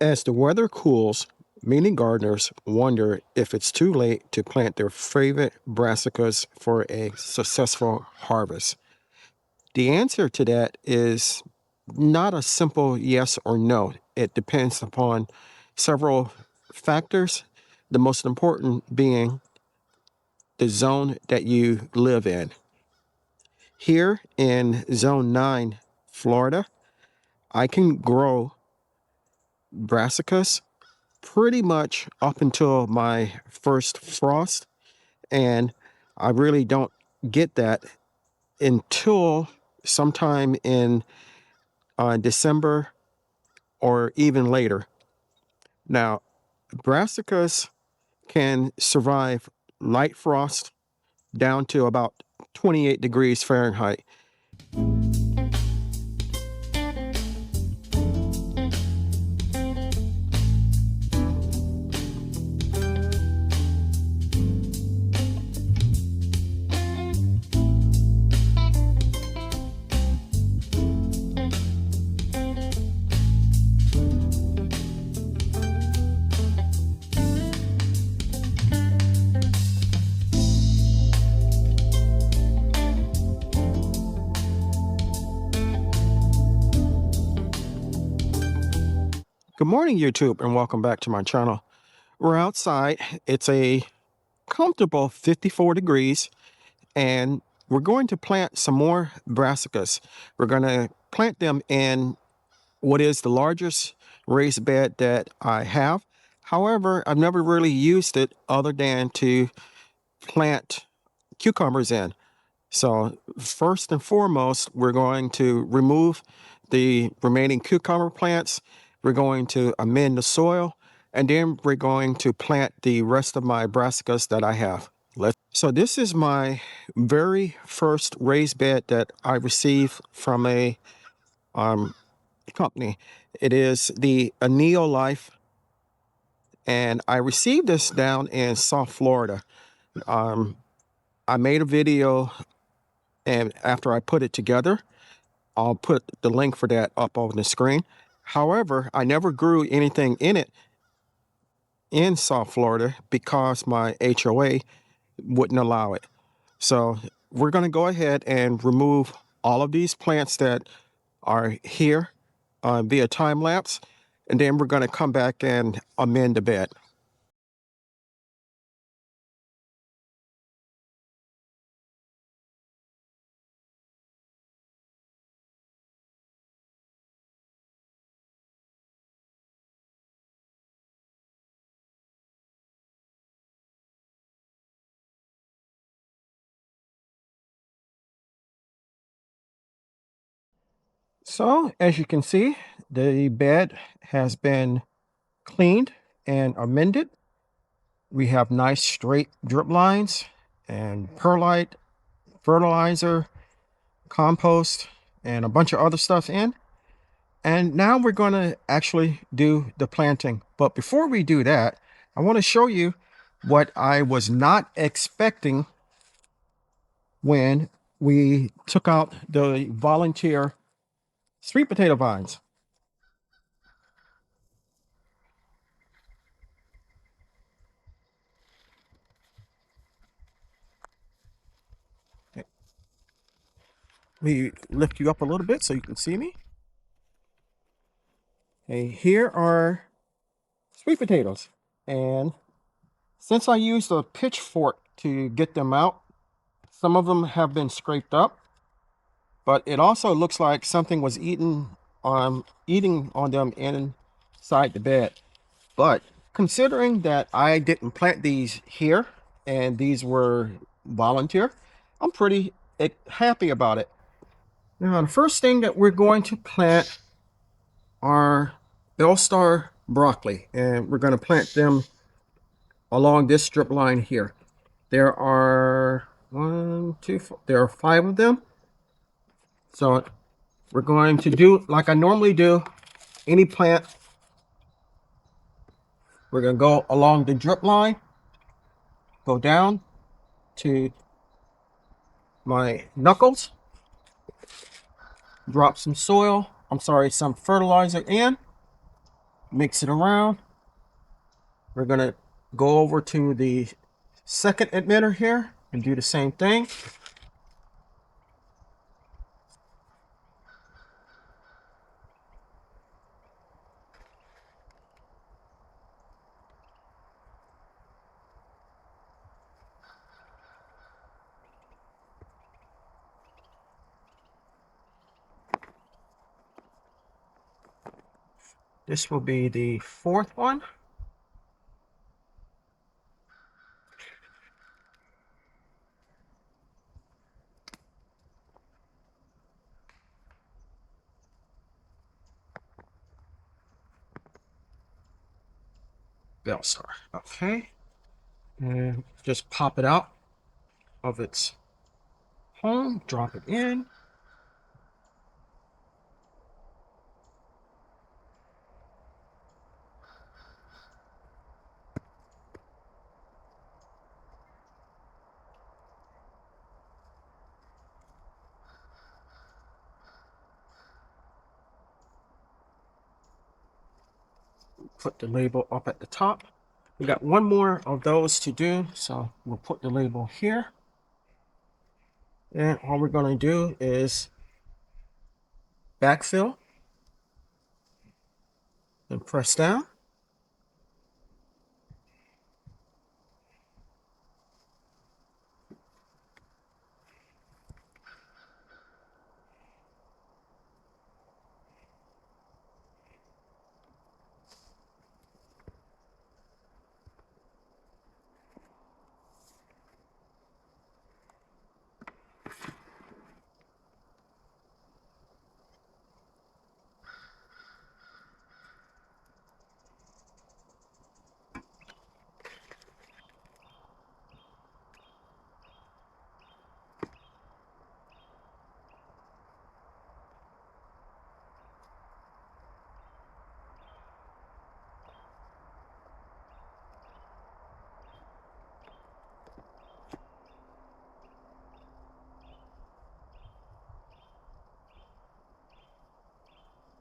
As the weather cools, many gardeners wonder if it's too late to plant their favorite brassicas for a successful harvest. The answer to that is not a simple yes or no. It depends upon several factors, the most important being the zone that you live in. Here in Zone 9, Florida, I can grow brassicas pretty much up until my first frost, and I really don't get that until sometime in December or even later. Now, brassicas can survive light frost down to about 28 degrees Fahrenheit. Good morning, YouTube, and welcome back to my channel. We're outside. It's a comfortable 54 degrees, and we're going to plant some more brassicas. We're going to plant them in what is the largest raised bed that I have. However, I've never really used it other than to plant cucumbers in. So first and foremost, we're going to remove the remaining cucumber plants. We're going to amend the soil, and then we're going to plant the rest of my brassicas that I have. So this is my very first raised bed that I received from a company. It is the Life, and I received this down in South Florida. I made a video, and after I put it together, I'll put the link for that up on the screen. However, I never grew anything in it in South Florida because my HOA wouldn't allow it. So we're going to go ahead and remove all of these plants that are here via time lapse, and then we're going to come back and amend the bed. So as you can see, the bed has been cleaned and amended. We have nice straight drip lines and perlite, fertilizer, compost, and a bunch of other stuff in. And now we're going to actually do the planting. But before we do that, I want to show you what I was not expecting when we took out the volunteer sweet potato vines. Let me lift you up a little bit so you can see me. Okay, here are sweet potatoes. And since I used a pitchfork to get them out, some of them have been scraped up, but it also looks like something was eating on them inside the bed. But considering that I didn't plant these here and these were volunteer, I'm pretty happy about it. Now, the first thing that we're going to plant are Bell-Star broccoli, and we're going to plant them along this strip line here. There are there are 5 of them. So we're going to do like I normally do any plant. We're going to go along the drip line, go down to my knuckles, drop some soil, some fertilizer in, Mix it around. We're gonna go over to the second emitter here and do the same thing. This will be the fourth one. Belstar. Okay. And just pop it out of its home, drop it in. Put the label up at the top. We got one more of those to do, so we'll put the label here. And all we're going to do is backfill and press down.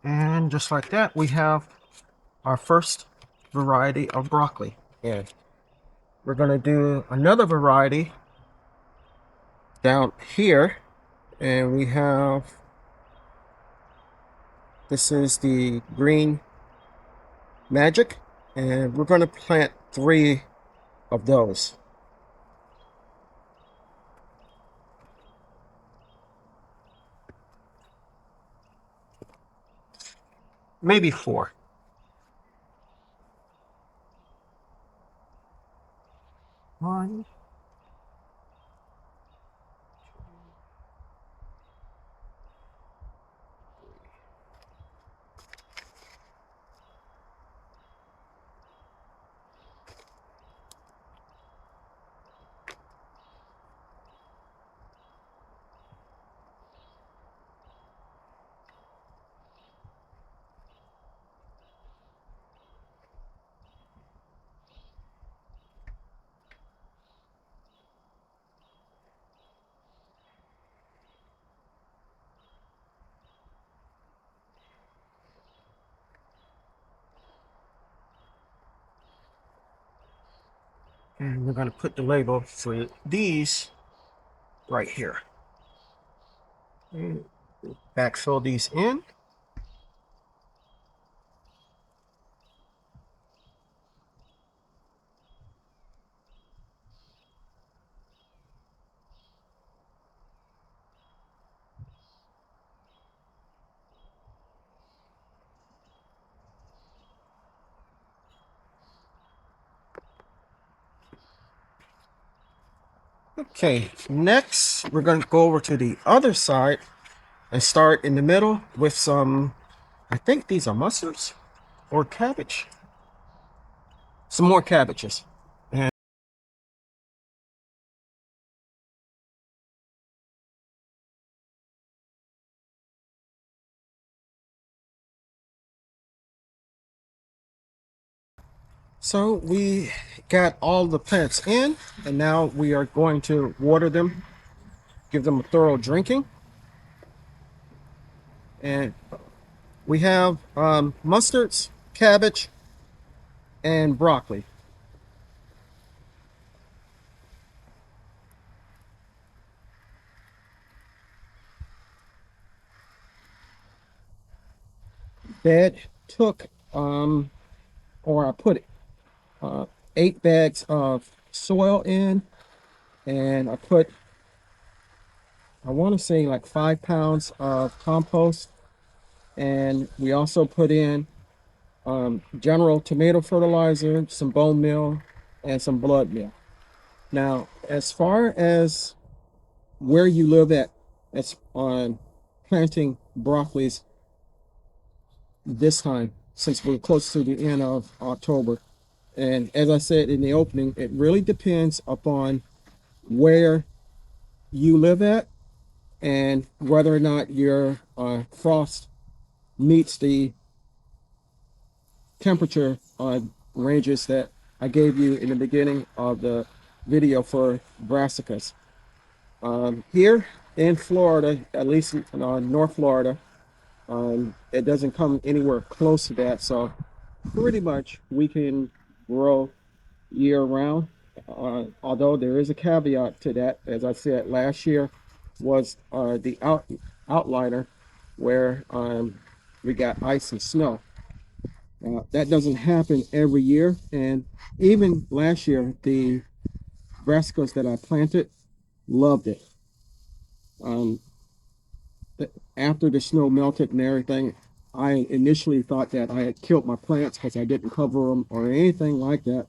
And just like that, we have our first variety of broccoli. And we're going to do another variety down here. And we have, this is the green magic. And we're going to plant 3 of those. Maybe 4. One. And we're going to put the label for these right here. And backfill these in. Okay, next we're going to go over to the other side and start in the middle with some, I think these are mustards or cabbage. Some more cabbages. And so we got all the plants in, and now we are going to water them, give them a thorough drinking. And we have mustards, cabbage, and broccoli. That took, or I put uh, 8 bags of soil in, and I want to say like 5 pounds of compost, and we also put in general tomato fertilizer, some bone meal, and some blood meal. Now, as far as where you live at, it's on planting broccolis this time, since we're close to the end of October. And as I said in the opening, it really depends upon where you live at and whether or not your frost meets the temperature ranges that I gave you in the beginning of the video for brassicas. Here in Florida, at least in North Florida, it doesn't come anywhere close to that. So pretty much we can grow year round. Although there is a caveat to that, as I said, last year was the outliner where we got ice and snow. That doesn't happen every year, and even last year, the brassicas that I planted loved it. Um, After the snow melted and everything, I initially thought that I had killed my plants because I didn't cover them or anything like that.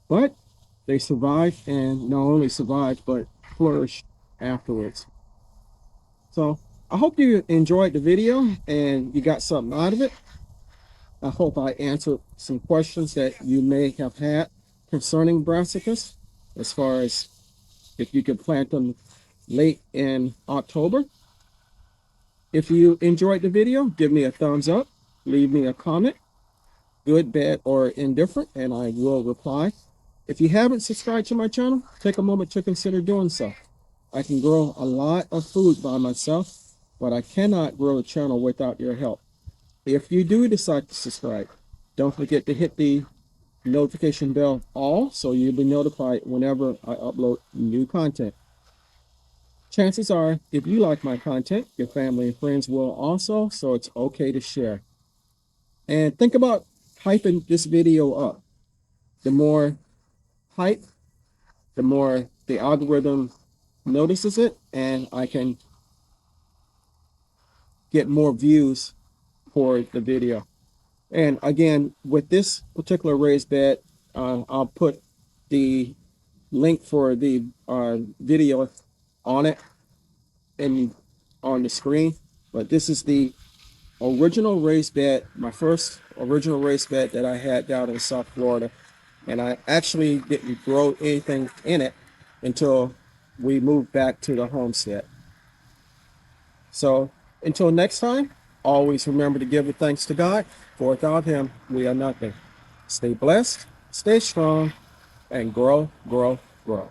But they survived, and not only survived, but flourished afterwards. So I hope you enjoyed the video and you got something out of it. I hope I answered some questions that you may have had concerning brassicas, as far as if you could plant them late in October. If you enjoyed the video, give me a thumbs up, leave me a comment, good, bad, or indifferent, and I will reply. If you haven't subscribed to my channel, take a moment to consider doing so. I can grow a lot of food by myself, but I cannot grow a channel without your help. If you do decide to subscribe, don't forget to hit the notification bell all so you'll be notified whenever I upload new content. Chances are, if you like my content, your family and friends will also, so it's okay to share. And think about hyping this video up. The more hype, the more the algorithm notices it, and I can get more views for the video. And again, with this particular raised bed, I'll put the link for the video on it and on the screen. But this is the original raised bed, my first original raised bed that I had down in South Florida. And I actually didn't grow anything in it until we moved back to the homestead. So until next time, always remember to give the thanks to God, for without him, we are nothing. Stay blessed, stay strong, and grow, grow, grow.